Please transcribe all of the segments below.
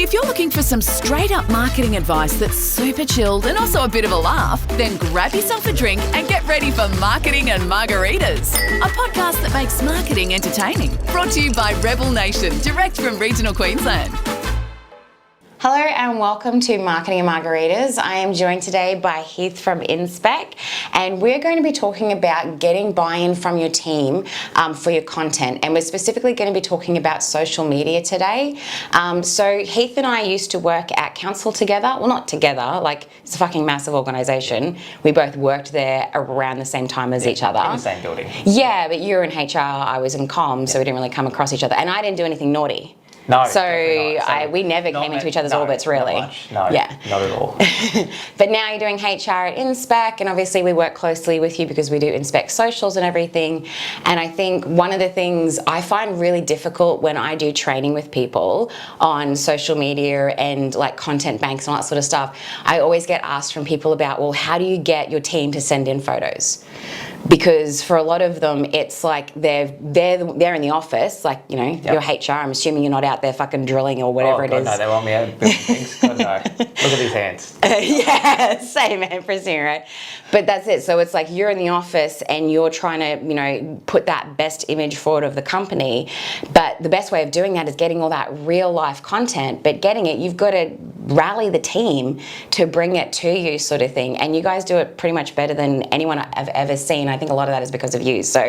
If you're looking for some straight up marketing advice that's super chilled and also a bit of a laugh, then grab yourself a drink and get ready for Marketing and Margaritas, a podcast that makes marketing entertaining. Brought to you by Rebel Nation, direct from regional Queensland. Hello and welcome to Marketing and Margaritas. I am joined today by Heath from Inspec, and we're going to be talking about getting buy-in from your team for your content, and we're specifically going to be talking about social media today. So Heath and I used to work at council together. Well, not together, like it's a fucking massive organisation. We both worked there around the same time as each other. In the same building. Yeah, but you were in HR, I was in comms, so we didn't really come across each other, and I didn't do anything naughty. No, so we never not came into much- each other's no, orbits, really. Not much. No, yeah. not at all. But now you're doing HR at Inspec, and obviously we work closely with you because we do Inspec socials and everything. And I think one of the things I find really difficult when I do training with people on social media and like content banks and all that sort of stuff, I always get asked from people about, well, how do you get your team to send in photos? Because for a lot of them, it's like they're in the office, like, you know, you're HR. I'm assuming you're not out there fucking drilling or whatever it is. No, they want me out building things. God, no. Look at these hands. Yeah, same man, pressing, right? But that's it. So it's like you're in the office and you're trying to, you know, put that best image forward of the company. But the best way of doing that is getting all that real life content. But getting it, you've got to rally the team to bring it to you, sort of thing. And you guys do it pretty much better than anyone I've ever seen. I think a lot of that is because of you. So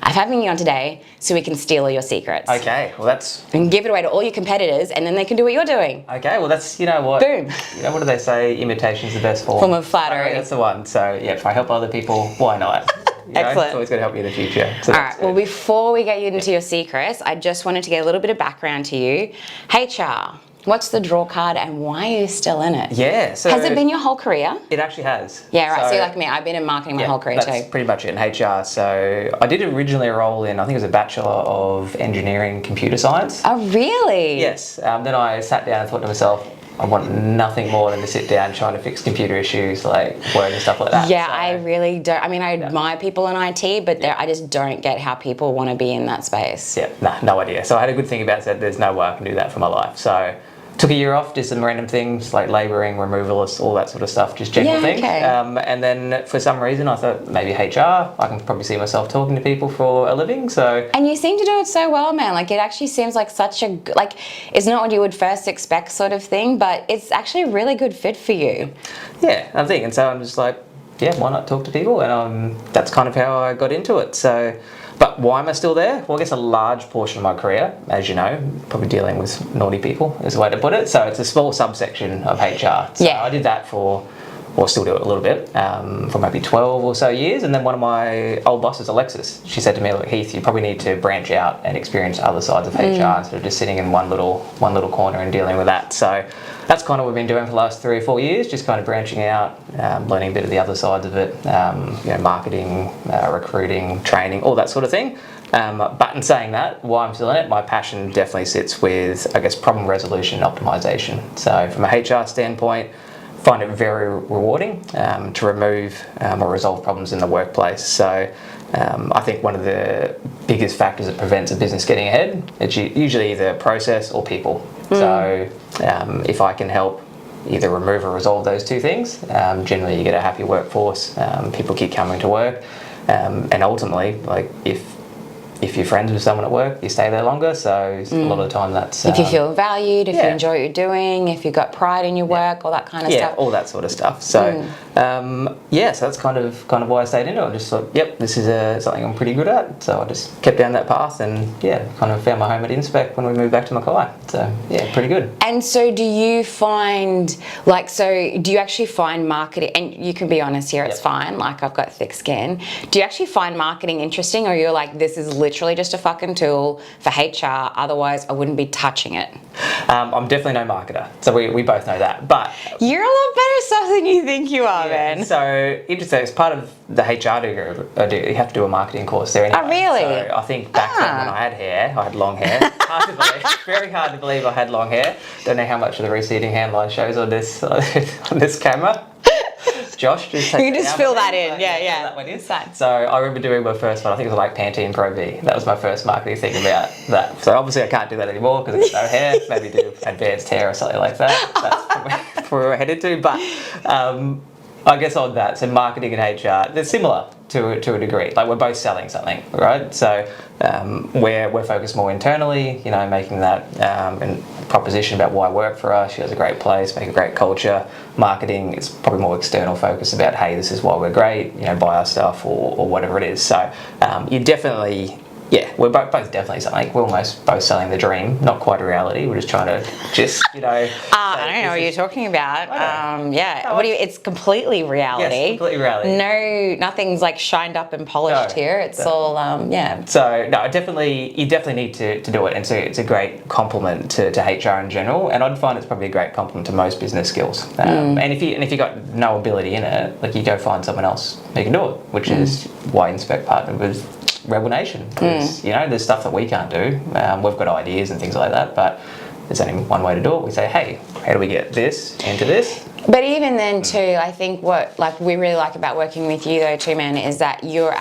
I'm having you on today so we can steal all your secrets. Okay, well that's... And give it away to all your competitors, and then they can do what you're doing. Okay, well that's, you know what? Boom. You know, what do they say? Imitation's the best form of flattery. That's the one. So yeah, if I help other people, why not? You know, Excellent. It's always going to help you in the future. So all right, well, before we get you into your secrets, I just wanted to get a little bit of background to you. HR. What's the draw card and why are you still in it? Yeah, so... Has it been your whole career? It actually has. Yeah, right. So you're like me. I've been in marketing my whole career that's too. Pretty much it in HR. So I did originally a role in, I think it was a Bachelor of Engineering Computer Science. Oh, really? Yes. Then I sat down and thought to myself, I want nothing more than to sit down trying to fix computer issues like Word and stuff like that. Yeah, so, I really don't. I mean, I admire people in IT, but I just don't get how people want to be in that space. Yeah, no idea. So I had a good thing about it. Said there's no way I can do that for my life. So took a year off, did some random things like labouring, removalists, all that sort of stuff, just general things. Okay. And then for some reason I thought maybe HR, I can probably see myself talking to people for a living. So. And you seem to do it so well, man. Like it actually seems like such a, like it's not what you would first expect sort of thing, but it's actually a really good fit for you. Yeah, I think. And so I'm just like, yeah, why not talk to people? And that's kind of how I got into it. So. But why am I still there? Well, I guess a large portion of my career, as you know, probably dealing with naughty people is the way to put it. So it's a small subsection of HR. So yeah. I did that for, or still do it a little bit, for maybe 12 or so years. And then one of my old bosses, Alexis, she said to me, look, Heath, you probably need to branch out and experience other sides of HR instead of just sitting in one little corner and dealing with that. So that's kind of what we've been doing for the last 3 or 4 years, just kind of branching out, learning a bit of the other sides of it, you know, marketing, recruiting, training, all that sort of thing. But in saying that, why I'm still in it, my passion definitely sits with, I guess, problem resolution and optimization. So from a HR standpoint, find it very rewarding to remove or resolve problems in the workplace. So I think one of the biggest factors that prevents a business getting ahead, it's usually either process or people. So if I can help either remove or resolve those two things, generally you get a happy workforce, people keep coming to work, and ultimately, like if you're friends with someone at work, you stay there longer. So a lot of the time that's... if you feel valued, if you enjoy what you're doing, if you've got pride in your work, all that kind of stuff. Yeah, all that sort of stuff. So, so that's kind of why I stayed into it. I just thought, yep, this is something I'm pretty good at. So I just kept down that path and, kind of found my home at Inspec when we moved back to Mackay. So, pretty good. And so do you find, do you actually find marketing, and you can be honest here, it's fine, like I've got thick skin. Do you actually find marketing interesting, or you're like, this is literally just a fucking tool for HR, otherwise I wouldn't be touching it? I'm definitely no marketer, so we both know that. But you're a lot better stuff than you think you are, man. So interesting. It's part of the HR degree. You have to do a marketing course there anyway. Oh, really? So I think back then when I had hair, I had long hair. Hard to believe, very hard to believe I had long hair. Don't know how much of the receding hairline shows on this camera. Josh, just take You can just fill that in. Like, Yeah. fill that one in. It's fine. So I remember doing my first one. I think it was like Pantene Pro V. That was my first marketing thing about that. So obviously I can't do that anymore because it's no hair. Maybe do advanced hair or something like that. That's probably where we're headed to. But I guess on that, so marketing and HR, they're similar to a degree. Like we're both selling something, right? So we're focused more internally, making that and proposition about why work for us. She has a great place, make a great culture. Marketing is probably more external focus about, hey, this is why we're great, buy our stuff or whatever it is. So you definitely. Yeah, we're both definitely something. We're almost both selling the dream, not quite a reality. We're just trying to I don't know what you're talking about. No, It's completely reality. Yes, completely reality. No, nothing's like shined up and polished here. It's all, So no, you definitely need to do it, and so it's a great compliment to HR in general. And I'd find it's probably a great compliment to most business skills. And if you got no ability in it, like you go find someone else who can do it, which is why Inspec partnered with Rebel Nation, because there's stuff that we can't do. We've got ideas and things like that, but there's only one way to do it. We say, hey, how do we get this into this? But even then too, I think what we really like about working with you though too, man, is that you're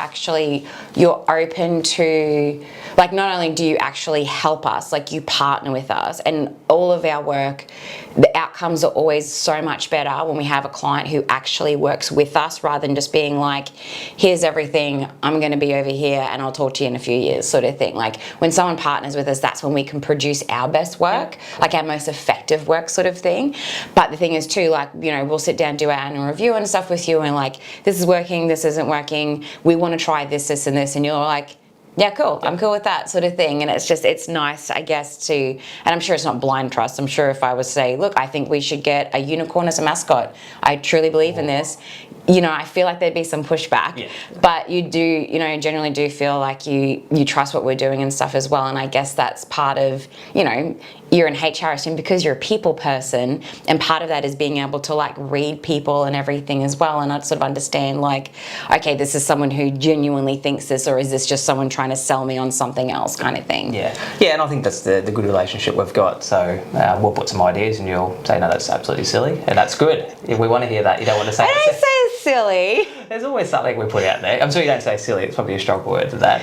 open to, not only do you actually help us, you partner with us, and all of our work, the outcomes are always so much better when we have a client who actually works with us rather than just being like, here's everything, I'm going to be over here and I'll talk to you in a few years sort of thing. Like when someone partners with us, that's when we can produce our best work, our most effective work sort of thing. But the thing is too, we'll sit down, do our annual review and stuff with you and this is working, this isn't working, we want to try this, and this, and you're like, yeah, cool, I'm cool with that sort of thing. And it's nice, I guess, and I'm sure it's not blind trust. I'm sure if I was to say, look, I think we should get a unicorn as a mascot, I truly believe in this, I feel like there'd be some pushback. Yeah. But you do, generally do feel like you trust what we're doing and stuff as well. And I guess that's part of, you're an HR assistant because you're a people person, and part of that is being able to read people and everything as well, and I'd sort of understand okay, this is someone who genuinely thinks this, or is this just someone trying to sell me on something else kind of thing. Yeah, and I think that's the good relationship we've got. So we'll put some ideas and you'll say, no, that's absolutely silly, and that's good. If we want to hear that, you don't want to say I don't say it's silly. There's always something we put out there. I'm sure you don't say silly, it's probably a stronger word than that.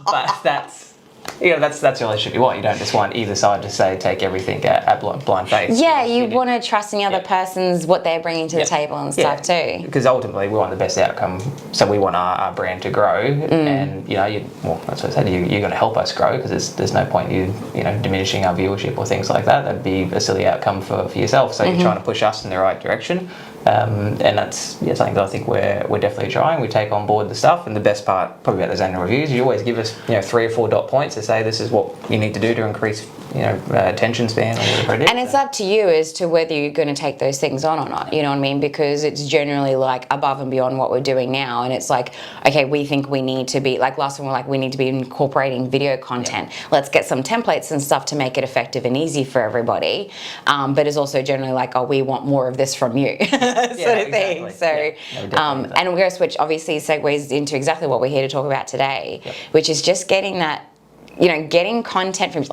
But that's the relationship you want. You don't just want either side to say take everything at blind faith. Yeah, you want to trust in the other person's what they're bringing to the table and stuff too. Because ultimately we want the best outcome, so we want our brand to grow, and that's what I said. You're going to help us grow because there's no point you diminishing our viewership or things like that. That'd be a silly outcome for yourself. So you're trying to push us in the right direction. And that's something that I think we're definitely trying. We take on board the stuff, and the best part probably about those annual reviews, you always give us 3 or 4 dot points to say this is what you need to do to increase attention span or whatever it is. And it's up to you as to whether you're going to take those things on or not, you know what I mean? Because it's generally above and beyond what we're doing now, and it's okay, we think we need to be, last time we need to be incorporating video content. Let's get some templates and stuff to make it effective and easy for everybody. But it's also generally we want more of this from you. Sort of thing. So, and we're going to switch, obviously, segues into exactly what we're here to talk about today, which is just getting that, getting content from,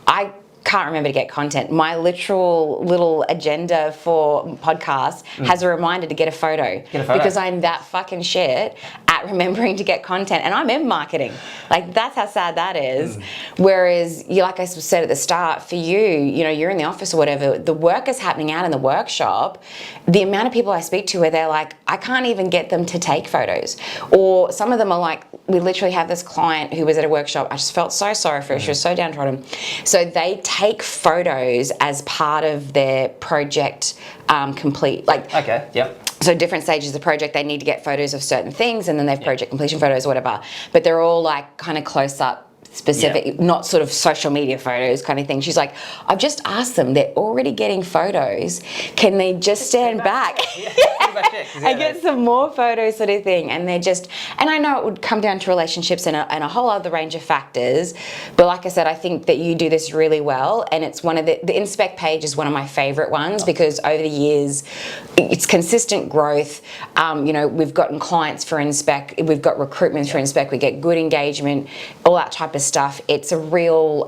I can't remember to get content. My literal little agenda for podcast has a reminder to get a photo. Because I'm that fucking shit at remembering to get content, and I'm in marketing. That's how sad that is. Whereas, like I said at the start, for you, you're in the office or whatever, the work is happening out in the workshop. The amount of people I speak to where they're I can't even get them to take photos. Or some of them are we literally have this client who was at a workshop, I just felt so sorry for her, she was so downtrodden. So they take photos as part of their project complete. Okay, yep. So different stages of the project, they need to get photos of certain things, and then they have project completion photos or whatever. But they're all kind of close up, specific, not sort of social media photos kind of thing. She's like, I've just asked them, they're already getting photos. Can they just stand back and get some more photos sort of thing? And they're just, and I know it would come down to relationships and a whole other range of factors. But like I said, I think that you do this really well. And it's one of the Inspec page is one of my favorite ones because over the years, it's consistent growth. We've gotten clients for Inspec, we've got recruitment for Inspec, we get good engagement, all that type of stuff, it's a real,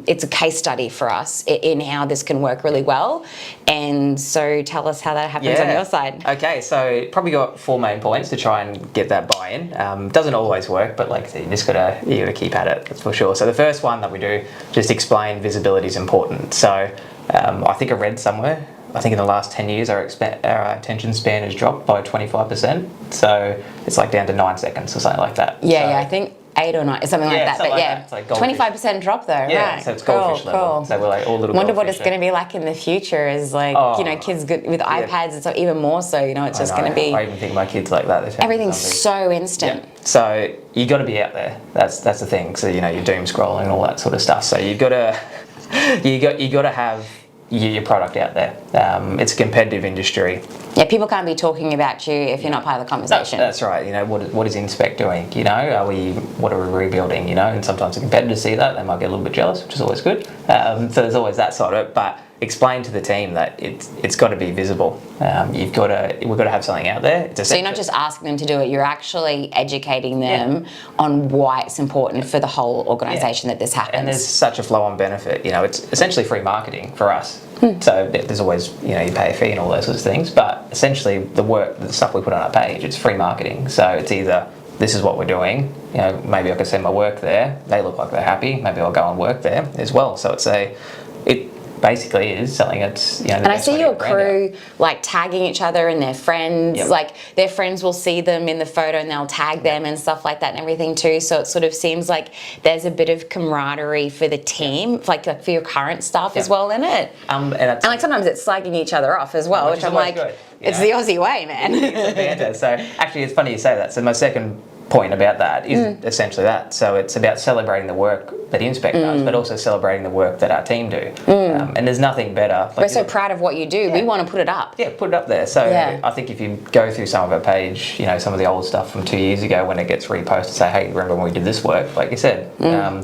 it's a case study for us in how this can work really well. And so tell us how that happens on your side. Okay, so probably got 4 main points to try and get that buy-in. Doesn't always work, but like I said, you gotta keep at it, that's for sure. So the first one that we do, just explain visibility is important. So I think I read somewhere, I think in the last 10 years our attention span has dropped by 25%. So it's like down to 9 seconds or something like that. Yeah, I think 8 or 9, something like that. But yeah, it's like 25% drop though, yeah, right? so it's goldfish level. So we're like all little Wonder what goldfish it's going to be like in the future is like, kids with iPads and so even more so, it's just going to be... I even think my kids like that. Everyth's so instant. Yeah. So you got to be out there. That's the thing. So, you're doom scrolling and all that sort of stuff. So you've got to have your product out there. It's a competitive industry. Yeah, people can't be talking about you if you're not part of the conversation. That's right. What is Inspec doing? What are we rebuilding? And sometimes the competitors see that, they might get a little bit jealous, which is always good. So there's always that side of it. But explain to the team that it's got to be visible. We've got to have something out there. So you're not just asking them to do it, you're actually educating them on why it's important for the whole organisation that this happens. And there's such a flow-on benefit. It's essentially free marketing for us. So there's always, you pay a fee and all those sorts of things, but essentially the stuff we put on our page, it's free marketing. So it's either this is what we're doing, maybe I can send my work there, they look like they're happy, maybe I'll go and work there as well. So it basically is something that's, and I see your crew like tagging each other and their friends, like their friends will see them in the photo and they'll tag them and stuff like that and everything too. So it sort of seems like there's a bit of camaraderie for the team, like for your current staff as well in it. And like sometimes it's slagging each other off as well, which I'm like, it's the Aussie way, man. It's a banter. So actually it's funny you say that. So my second point about that is essentially that. So it's about celebrating the work that Inspec does, but also celebrating the work that our team do. And there's nothing better. We're so proud of what you do. We want to put it up. Yeah, put it up there. So I think if you go through some of our page, some of the old stuff from 2 years ago when it gets reposted, say, hey, remember when we did this work? Like you said,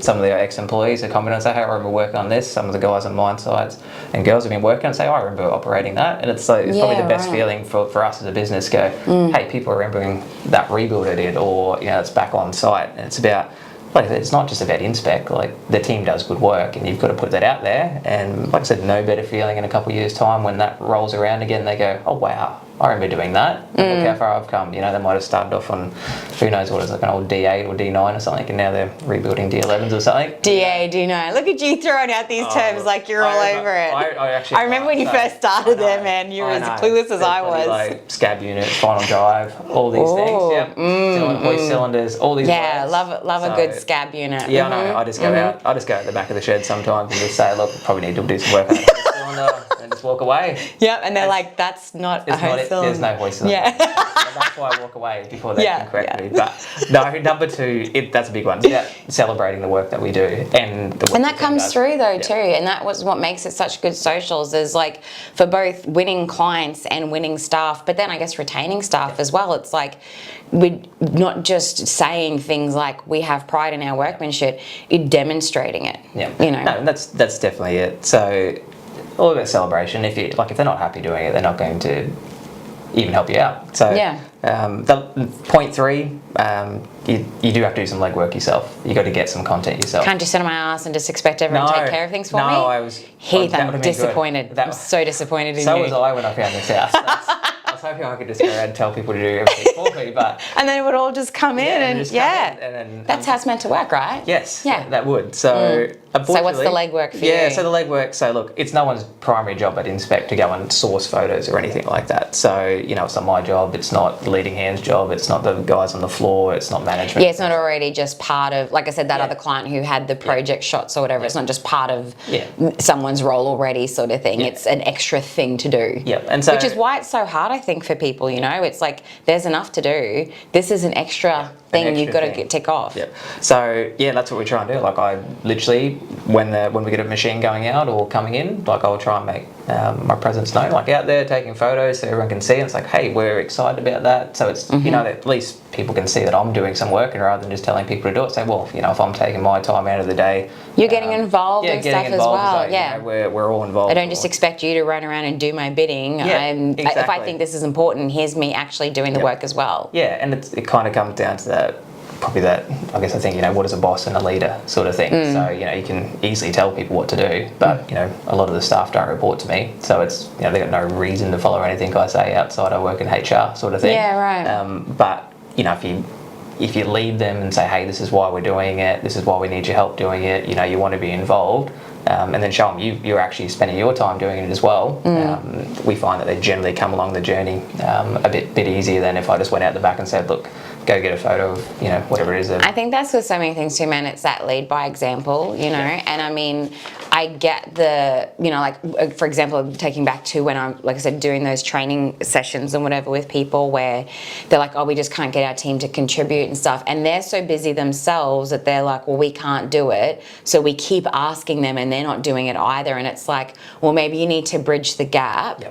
some of the ex-employees are commenting and say, hey, I remember working on this. Some of the guys on mine sites and girls have been working and say, oh, I remember operating that. And it's like, it's probably the best feeling for us as a business go, hey, people are remembering that rebuild I did, or it's back on site. And it's about, like I said, it's not just about Inspec. Like the team does good work, and you've got to put that out there. And like I said, no better feeling in a couple of years' time when that rolls around again. They go, oh wow, I remember doing that. And look how far I've come. They might have started off on who knows what, it's like an old D8 or D9 or something, and now they're rebuilding D11s or something. D8, D9. Look at you throwing out these terms like you're all over it. I remember when you first started there, man. You were as clueless as I was. Like scab units, final drive, all these things. Yep. Hoist cylinders, all these. Yeah, love a good scab unit. Yeah, I know. I just go out. I just go out the back of the shed sometimes and just say, look, probably need to do some work on the cylinder, and just walk away. Yep, and they're like, that's not a hoist cylinder. There's no hoist cylinder. Yeah. That's why I walk away before they can correct me. But no, number 2, that's a big one. Yeah, celebrating the work that we do and the work and that comes through though too, and that was what makes it such good socials, is like for both winning clients and winning staff, but then I guess retaining staff as well. It's like we're not just saying things like we have pride in our workmanship, you're demonstrating it. Yeah, no, that's definitely it. So all about celebration. If they're not happy doing it, they're not going to even help you out. So the point 3, you do have to do some legwork yourself. You got to get some content yourself. Can't just sit on my ass and just expect everyone to take care of things for me. Heath, I'm disappointed. I'm so disappointed in you. So was I when I found this house. I was hoping I could just go around and tell people to do everything for me, but and then it would all just come in and then that's how it's meant to work, right? Yes, that would. So so what's the legwork for you? Yeah, so the legwork. So look, it's no one's primary job at Inspec to go and source photos or anything like that. So it's not my job. It's not the leading hand's job. It's not the guys on the floor. It's not management. Yeah, it's not already just part of, like I said, that other client who had the project shots or whatever. It's not just part of someone's role already, sort of thing. It's an extra thing to do. Yeah, and so which is why it's so hard, I think, for people. It's like there's enough to do. This is an extra thing you've got to tick off. Yep. So that's what we try and do. Like I literally, when we get a machine going out or coming in, like I'll try and make my presence known, like out there taking photos so everyone can see. And it's like, hey, we're excited about that. So it's that at least people can see that I'm doing some work, and rather than just telling people to do it, say, well, if I'm taking my time out of the day, you're getting involved in stuff as well. We're all involved. I don't just expect you to run around and do my bidding. Exactly. If I think this is important, here's me actually doing the work as well. Yeah, and it kind of comes down to that. probably that, I guess I think, what is a boss and a leader sort of thing. So, you can easily tell people what to do, but, a lot of the staff don't report to me. So it's, they've got no reason to follow anything I say outside I work in HR sort of thing. Yeah, right. But, if you lead them and say, hey, this is why we're doing it, this is why we need your help doing it, you want to be involved, and then show them you're actually spending your time doing it as well, we find that they generally come along the journey a bit easier than if I just went out the back and said, look, go get a photo of, whatever it is. I think that's with so many things too, man. It's that lead by example, and I mean, I get the, like, for example, taking back to when I'm, like I said, doing those training sessions and whatever with people where they're like, oh, we just can't get our team to contribute and stuff. And they're so busy themselves that they're like, well, we can't do it. So we keep asking them and they're not doing it either. And it's like, well, maybe you need to bridge the gap,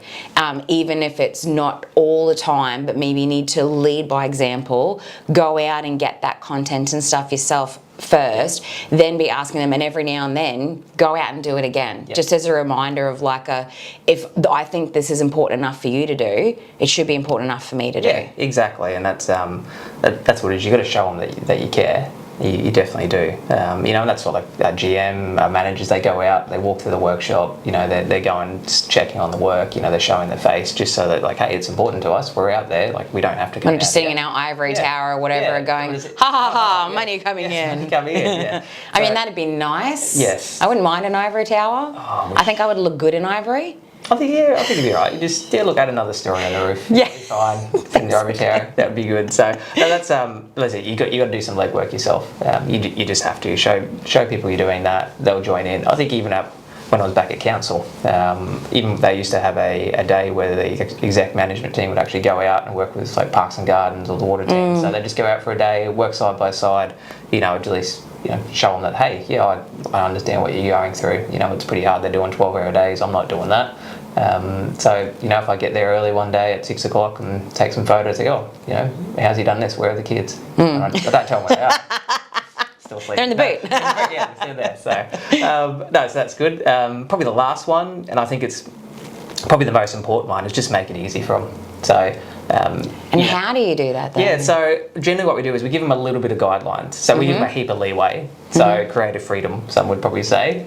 even if it's not all the time, but maybe you need to lead by example, go out and get that content and stuff yourself first, then be asking them, and every now and then go out and do it again, just as a reminder of like if I think this is important enough for you to do, it should be important enough for me to do. Yeah, exactly, and that's what it is. You got to show them that you care. You definitely do. And that's what, like, our GM, our managers, they go out, they walk through the workshop, they're going, just checking on the work, they're showing their face just so that, like, hey, it's important to us, we're out there, like, we don't have to come. I'm just sitting in our ivory tower or whatever, going, ha ha ha, money coming in. Coming in, yeah. I mean, that'd be nice. Yes. I wouldn't mind an ivory tower. I think I would look good in ivory. I think it'd be right. You just look at another story on the roof. Yeah, fine. In the ivory tower, that would be good. So no, that's listen, you got to do some legwork yourself. You just have to show people you're doing that. They'll join in. I think even when I was back at council, even they used to have a day where the exec management team would actually go out and work with, like, Parks and Gardens or the water team. So they just go out for a day, work side by side. At least show them that, hey, yeah, I understand what you're going through. It's pretty hard. They're doing 12-hour days. I'm not doing that. So, if I get there early one day at 6 o'clock and take some photos, I go, how's he done this? Where are the kids? I don't tell them where they are. Still sleeping. They're in the boot. Yeah, they're still there. So that's good. Probably the last one, and I think it's probably the most important one, is just make it easy for them. So, how do you do that then? Yeah, so generally what we do is we give them a little bit of guidelines. So we give them a heap of leeway. So creative freedom, some would probably say.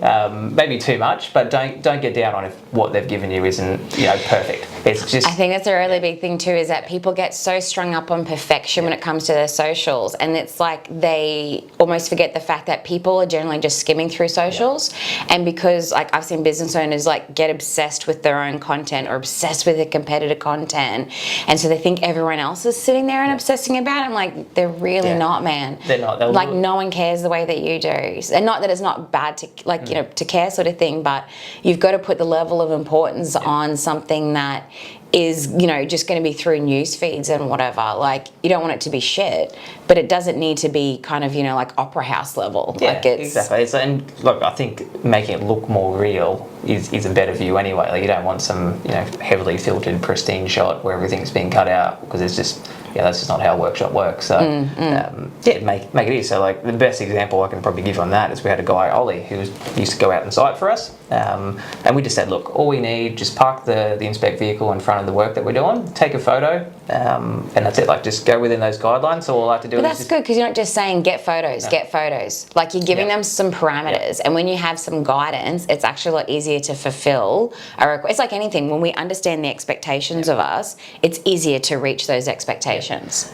Maybe too much, but don't get down on if what they've given you isn't perfect. It's just. I think that's a really big thing too, is that people get so strung up on perfection when it comes to their socials, and it's like they almost forget the fact that people are generally just skimming through socials, and because, like, I've seen business owners, like, get obsessed with their own content or obsessed with the competitor content, and so they think everyone else is sitting there and obsessing about it. I'm like, they're really not, man. They're not. Like, no one cares the way that you do, and not that it's not bad to, like, to care, sort of thing, but you've got to put the level of importance on something that is, just going to be through news feeds and whatever. Like, you don't want it to be shit, but it doesn't need to be kind of, like, opera house level. Yeah, like, it's, exactly. And look, I think making it look more real is a better view anyway. Like, you don't want some, heavily filtered, pristine shot where everything's being cut out, because it's just, that's just not how a workshop works. So, make it easy. So, like, the best example I can probably give on that is we had a guy, Ollie, who used to go out on site for us, and we just said, look, all we need, just park the Inspec vehicle in front of the work that we're doing, take a photo, and that's it. Like, just go within those guidelines. So all I have to do but is that's good, because you're not just saying get photos. Like, you're giving them some parameters, and when you have some guidance, it's actually a lot easier to fulfill a request. It's like anything. When we understand the expectations of us, it's easier to reach those expectations.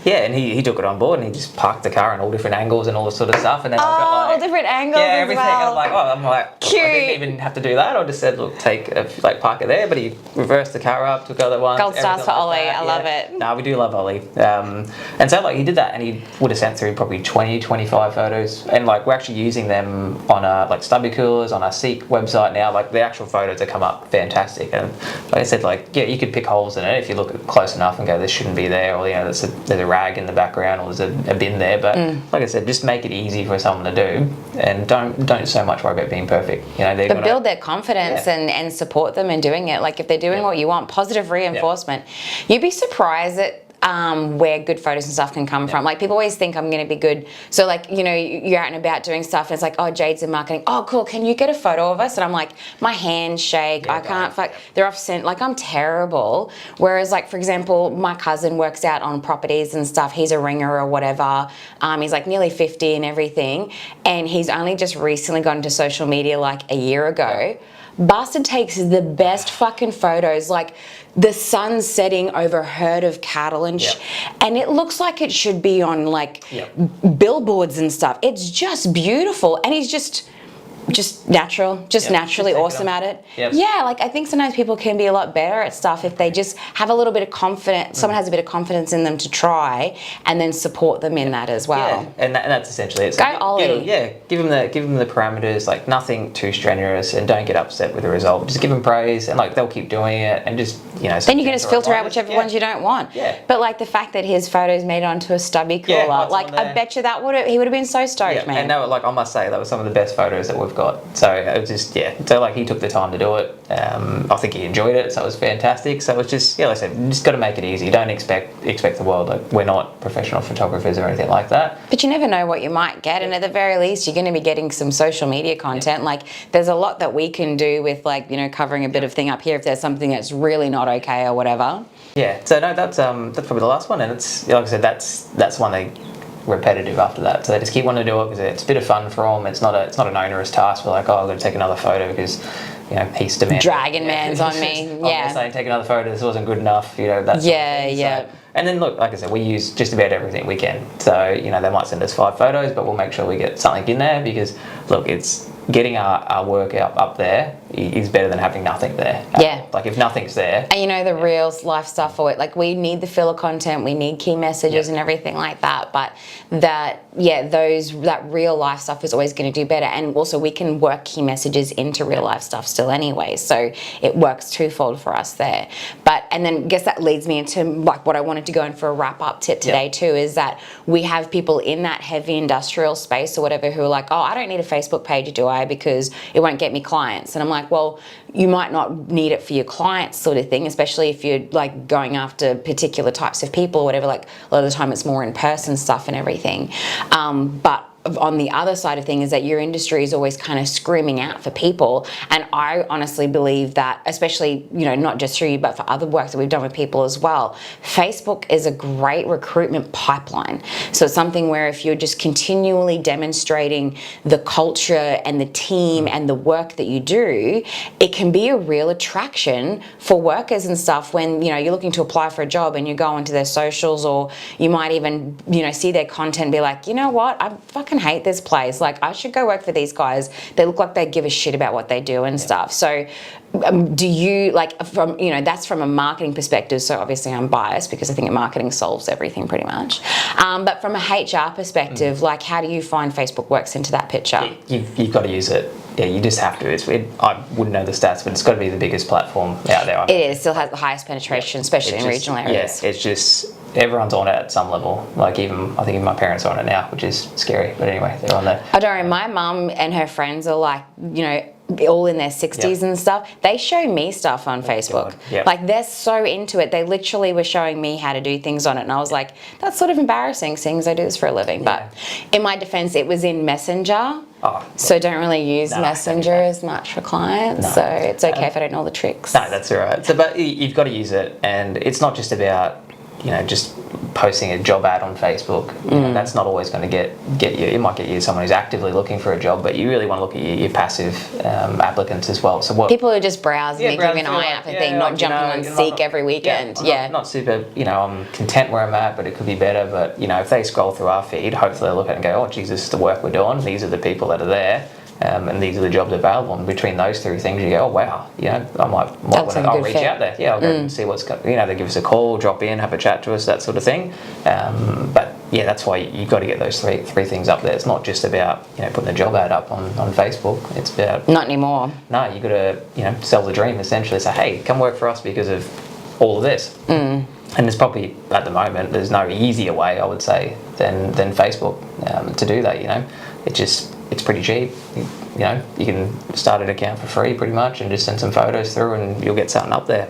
Yeah, and he took it on board, and he just parked the car in all different angles and all this sort of stuff. And then I got, like, all different angles. Yeah, everything. Well. I'm like, cute. I didn't even have to do that. I just said, look, park it there. But he reversed the car up, took other ones. Gold stars for Ollie. I love it. No, we do love Ollie. And so, like, he did that, and he would have sent through probably 20, 25 photos. And, like, we're actually using them on like Stubby Coolers, on our Seek website now. Like, the actual photos that come up fantastic. And like I said, like, you could pick holes in it if you look close enough and go, this shouldn't be there, or there's a rag in the background, or there's a bin there. But like I said, just make it easy for someone to do, and don't so much worry about being perfect. But build their confidence and support them in doing it. Like, if they're doing what you want, positive reinforcement. You'd be surprised that where good photos and stuff can come from. Like, people always think I'm going to be good. So, like, you know, you're out and about doing stuff and it's like, oh, Jade's in marketing. Oh, cool. Can you get a photo of us? And I'm like, my hands shake. I can't, they're off center. Like, I'm terrible. Whereas, like, for example, my cousin works out on properties and stuff. He's a ringer or whatever. He's like nearly 50 and everything. And he's only just recently gone into social media like a year ago. Bastard takes the best fucking photos, like the sun setting over a herd of cattle and and it looks like it should be on like billboards and stuff. It's just beautiful, and he's just natural, naturally awesome at it. Yeah, like, I think sometimes people can be a lot better at stuff if they just have a little bit of confidence, someone has a bit of confidence in them to try, and then support them in that as well. Yeah, and that's essentially it. So go Ollie. Give them the parameters, like nothing too strenuous, and don't get upset with the result. Just give them praise, and like they'll keep doing it, and just, you know. Then you can just filter out whichever ones you don't want. But like the fact that his photos made it onto a stubby crawler, like I bet you that he would have been so stoked, man. And that, like, I must say, that was some of the best photos that we've got. So it was just, so like he took the time to do it. I think he enjoyed it, so it was fantastic. So it's just, like I said, you just got to make it easy. Don't expect the world. Like, we're not professional photographers or anything like that. But you never know what you might get, and at the very least, you're going to be getting some social media content. Like, there's a lot that we can do with, like, you know, covering a bit of thing up here if there's something that's really not okay or whatever. Yeah. So no, that's probably the last one, and it's, like I said, that's one they repetitive after that, so they just keep wanting to do it because it's a bit of fun for them. It's not an onerous task. We're like, oh, I've got to take another photo because, you know, Heath's demanding. Dragon Man's on me. I'm saying take another photo. This wasn't good enough. You know, that's So, and then look, like I said, we use just about everything we can. So, you know, they might send us 5 photos, but we'll make sure we get something in there because, look, it's getting our work up there is better than having nothing there. Like, if nothing's there. And you know, the real life stuff for it, like, we need the filler content, we need key messages and everything like that, but that real life stuff is always going to do better. And also, we can work key messages into real life stuff still anyway, so it works twofold for us there. But, and then I guess that leads me into like what I wanted to go in for a wrap up tip today too, is that we have people in that heavy industrial space or whatever who are like, oh, I don't need a Facebook page, do I? Because it won't get me clients. And I'm like, well, you might not need it for your clients, sort of thing, especially if you're like going after particular types of people or whatever. Like, a lot of the time it's more in person stuff and everything. But on the other side of things is that your industry is always kind of screaming out for people, and I honestly believe that, especially, you know, not just through you but for other work that we've done with people as well, Facebook is a great recruitment pipeline. So it's something where if you're just continually demonstrating the culture and the team and the work that you do, it can be a real attraction for workers and stuff when, you know, you're looking to apply for a job and you go onto their socials, or you might even, you know, see their content and be like, you know what, I fucking hate this place, like, I should go work for these guys. They look like they give a shit about what they do and stuff. So do you, like, from, you know, that's from a marketing perspective, so obviously I'm biased because I think marketing solves everything pretty much, but from a HR perspective, like, how do you find Facebook works into that picture? You've got to use it. Yeah, you just have to. I wouldn't know the stats, but it's got to be the biggest platform out there. It is. Still has the highest penetration, especially in regional areas. Yeah, it's just, everyone's on it at some level. Like, I think even my parents are on it now, which is scary. But anyway, they're on there. I don't know. My mum and her friends are like, you know, all in their 60s and stuff. They show me stuff on Facebook. Like, they're so into it. They literally were showing me how to do things on it, and I was like, that's sort of embarrassing, seeing as I do this for a living. But in my defense, it was in Messenger. So don't really use Messenger as much for clients. So it's okay if I don't know all the tricks. No, that's all right. So, but you've got to use it, and it's not just about, you know, just posting a job ad on Facebook. You know, that's not always going to get you. It might get you someone who's actively looking for a job, but you really want to look at your passive applicants as well. So what people are just browsing, keeping an eye out for things, not jumping on Seek every weekend. Not super. You know, I'm content where I'm at, but it could be better. But, you know, if they scroll through our feed, hopefully they'll look at it and go, oh, geez, this is the work we're doing. These are the people that are there. And these are the jobs available. And between those 3 things, you go, oh wow, you know, I'll reach out there. Yeah, I'll go and see what's going. You know, they give us a call, drop in, have a chat to us, that sort of thing. But yeah, that's why you've got to get those three things up there. It's not just about, you know, putting a job ad up on Facebook. It's about, not anymore. No, you got to, you know, sell the dream essentially. Say, hey, come work for us because of all of this. And there's probably, at the moment, there's no easier way, I would say, than Facebook to do that. You know, it's pretty cheap. You know, you can start an account for free pretty much and just send some photos through and you'll get something up there.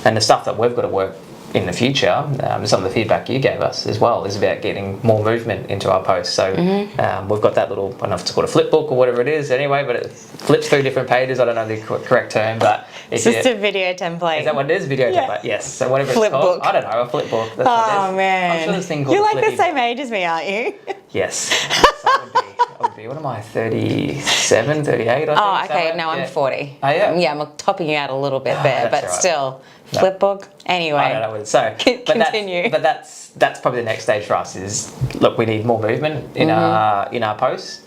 And the stuff that we've got to work in the future, some of the feedback you gave us as well is about getting more movement into our posts. So we've got that little, I don't know if it's called a flip book or whatever it is anyway, but it flips through different pages. I don't know the correct term, but it's just a video template. Is that what it is? Video template, yes. So whatever flip it's called. book. I don't know, a flip book. That's what it is. Man. I'm sure this thing called You're like flippy. the same age as me, aren't you? Yes. I would be, what am I, 37, 38, I think? Oh, okay. So, No, I'm 40. Oh, yeah? Yeah, I'm topping you out a little bit there, but all right. still. Flip book. Anyway. I don't know. So, Continue. But that's probably the next stage for us is, look, we need more movement in our posts,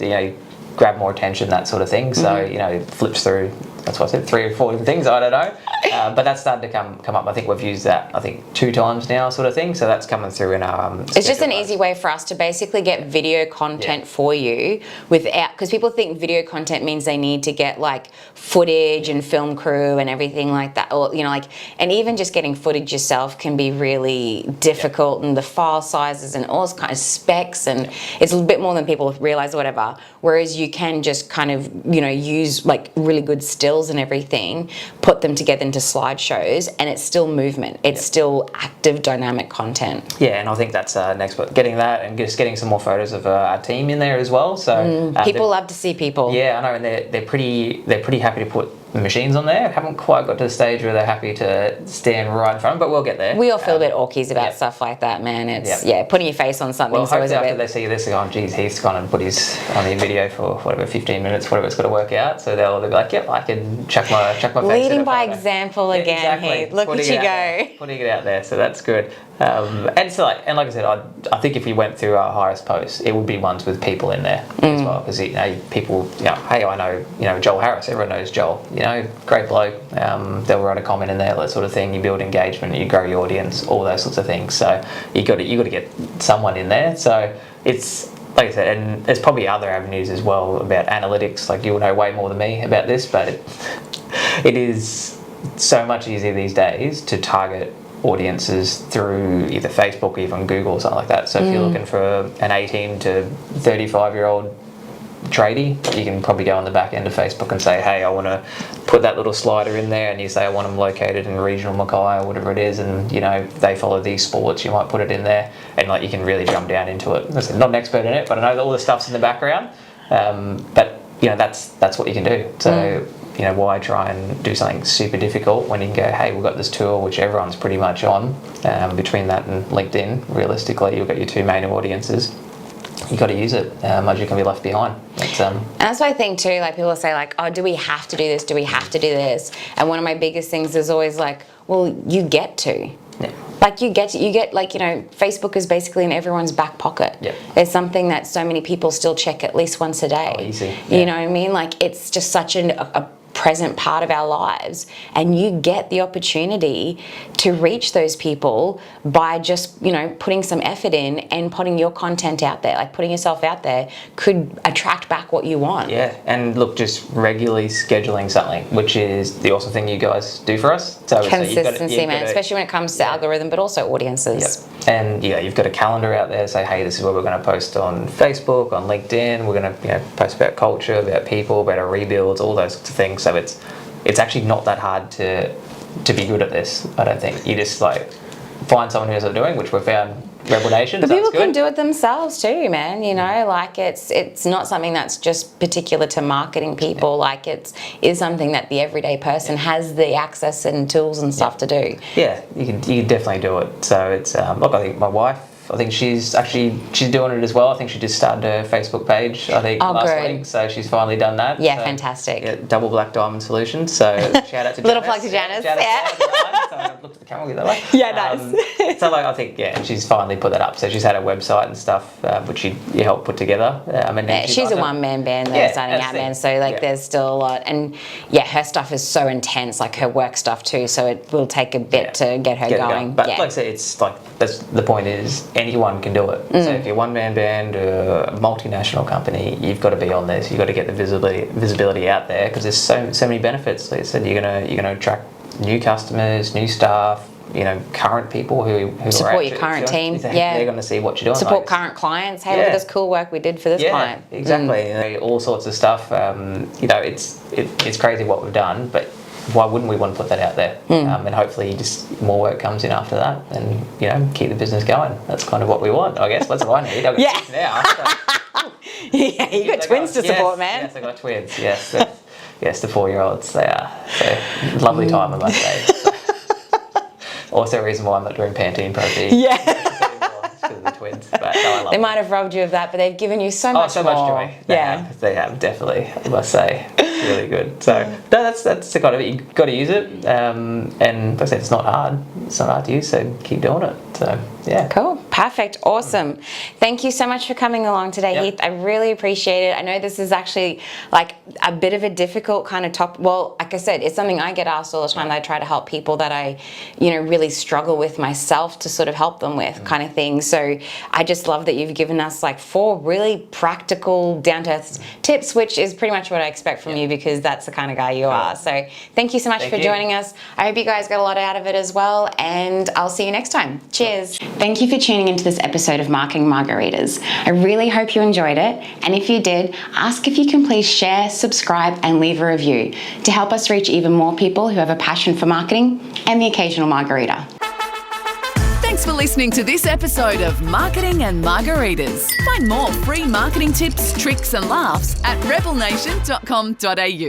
grab more attention, that sort of thing. So, it flips through, that's what I said, 3 or 4 different things, I don't know. But that's starting to come up. I think we've used that, 2 times now, sort of thing. So that's coming through in our it's just an easy way for us to basically get video content for you without, because people think video content means they need to get like footage and film crew and everything like that, or and even just getting footage yourself can be really difficult, and the file sizes and all this kind of specs, and it's a bit more than people realize or whatever. Whereas you can just kind of use like really good stills and everything, put them together into slideshows, and it's still movement. It's still active, dynamic content. Yeah, and I think that's next, but getting that and just getting some more photos of our team in there as well. So people love to see people. Yeah, I know, and they're pretty happy to put machines on there. Haven't quite got to the stage where they're happy to stand right in front, but we'll get there. We all feel a bit awkies about stuff like that, man. It's putting your face on something. Well, so hopefully after they see this, they go, geez, Heath's gone and put his on the video for whatever 15 minutes, whatever it's got to work out. So they'll be like, yep, I can chuck my face. Leading by example again, exactly. Heath. Look at you go. Putting it out there, so that's good. And so, like I said, I think if we went through our highest posts, it would be ones with people in there as well, because people, hey, I know, Joel Harris. Everyone knows Joel. Great bloke. They'll write a comment in there, that sort of thing. You build engagement, you grow your audience, all those sorts of things. So you got to get someone in there. So it's, like I said, and there's probably other avenues as well about analytics. Like, you'll know way more than me about this, but it is so much easier these days to target audiences through either Facebook or even Google or something like that. So if you're looking for an 18 to 35-year-old tradie, you can probably go on the back end of Facebook and say, hey, I want to put that little slider in there, and you say I want them located in regional Mackay or whatever it is, and they follow these sports, you might put it in there, and you can really jump down into it. I'm not an expert in it, but I know that all the stuff's in the background. But that's what you can do. So why try and do something super difficult when you can go, hey, we've got this tool which everyone's pretty much on. Between that and LinkedIn, realistically, you've got your 2 main audiences. You got to use it, otherwise you can be left behind. And that's what I think too. Like, people say, like, oh, do we have to do this? Do we have to do this? And one of my biggest things is always like, well, you get to. Yeah. Like, you get Facebook is basically in everyone's back pocket. Yep. It's something that so many people still check at least once a day. Oh, easy. Yeah. You know what I mean? Like, it's just such a present part of our lives, and you get the opportunity to reach those people by just putting some effort in and putting your content out there. Like, putting yourself out there could attract back what you want. Yeah, and look, just regularly scheduling something, which is the awesome thing you guys do for us. So consistency, man, especially when it comes to algorithm, but also audiences. Yep. And you've got a calendar out there. Say, hey, this is what we're going to post on Facebook, on LinkedIn. We're going to post about culture, about people, about our rebuilds, all those sorts of things. So it's actually not that hard to be good at this. I don't think. You just find someone who knows what they're doing, which we've found. Rebel Nation. But people can do it themselves too, man. Like, it's not something that's just particular to marketing people. Like, it is something that the everyday person has the access and tools and stuff to do. Yeah, you can definitely do it. So it's look, I think my wife, she's doing it as well. I think she just started her Facebook page, last week. So she's finally done that. Yeah, so, fantastic. Yeah, double black diamond solution. So shout out to little Janice. plug to Janice. So I looked at the camera that way. Yeah, nice. So I think she's finally put that up. So she's had a website and stuff, which you helped put together. She's a one-man band though, starting out, man. So there's still a lot, and her stuff is so intense, like her work stuff too. So it will take a bit to get her going. But like I said, it's that's the point is anyone can do it. So if you're a one-man band or a multinational company, you've got to be on this. You've got to get the visibility out there, because there's so many benefits. Like I said, you're gonna attract new customers, new staff, current people who support your current team. They're going to see what you're doing. Support current clients. Hey, look at this cool work we did for this client. Exactly. All sorts of stuff. It's crazy what we've done, but why wouldn't we want to put that out there? And hopefully just more work comes in after that and, you know, keep the business going. That's kind of what we want, I guess. That's what I need. I've got kids now. So. Yeah, you got twins to support, man. Yes, I got twins. Yes, yes, the 4-year-olds they are. So lovely time, I must say. So. Also, a reason why I'm not doing Pantene protein. Yeah. Because of the twins. But no, I love They them. might have robbed you of that, but they've given you so much so more. much joy. They have definitely. I must say, it's really good. So no, that's the kind of it. You've got to use it, and like I said, it's not hard. It's not hard to use, so keep doing it. So yeah. Cool. Perfect. Awesome. Thank you so much for coming along today, Yep. Heath. I really appreciate it. I know this is actually like a bit of a difficult kind of topic. Well, like I said, it's something I get asked all the time that I try to help people that I, you know, really struggle with myself to sort of help them with kind of thing. So I just love that you've given us like 4 really practical, down-to-earth tips, which is pretty much what I expect from you because that's the kind of guy you are. So thank you so much for joining us. I hope you guys got a lot out of it as well, and I'll see you next time. Cheers. Thank you for tuning into this episode of Marketing Margaritas. I really hope you enjoyed it, and if you did, ask if you can please share, subscribe, and leave a review to help us reach even more people who have a passion for marketing and the occasional margarita. Thanks for listening to this episode of Marketing and Margaritas. Find more free marketing tips, tricks, and laughs at rebelnation.com.au.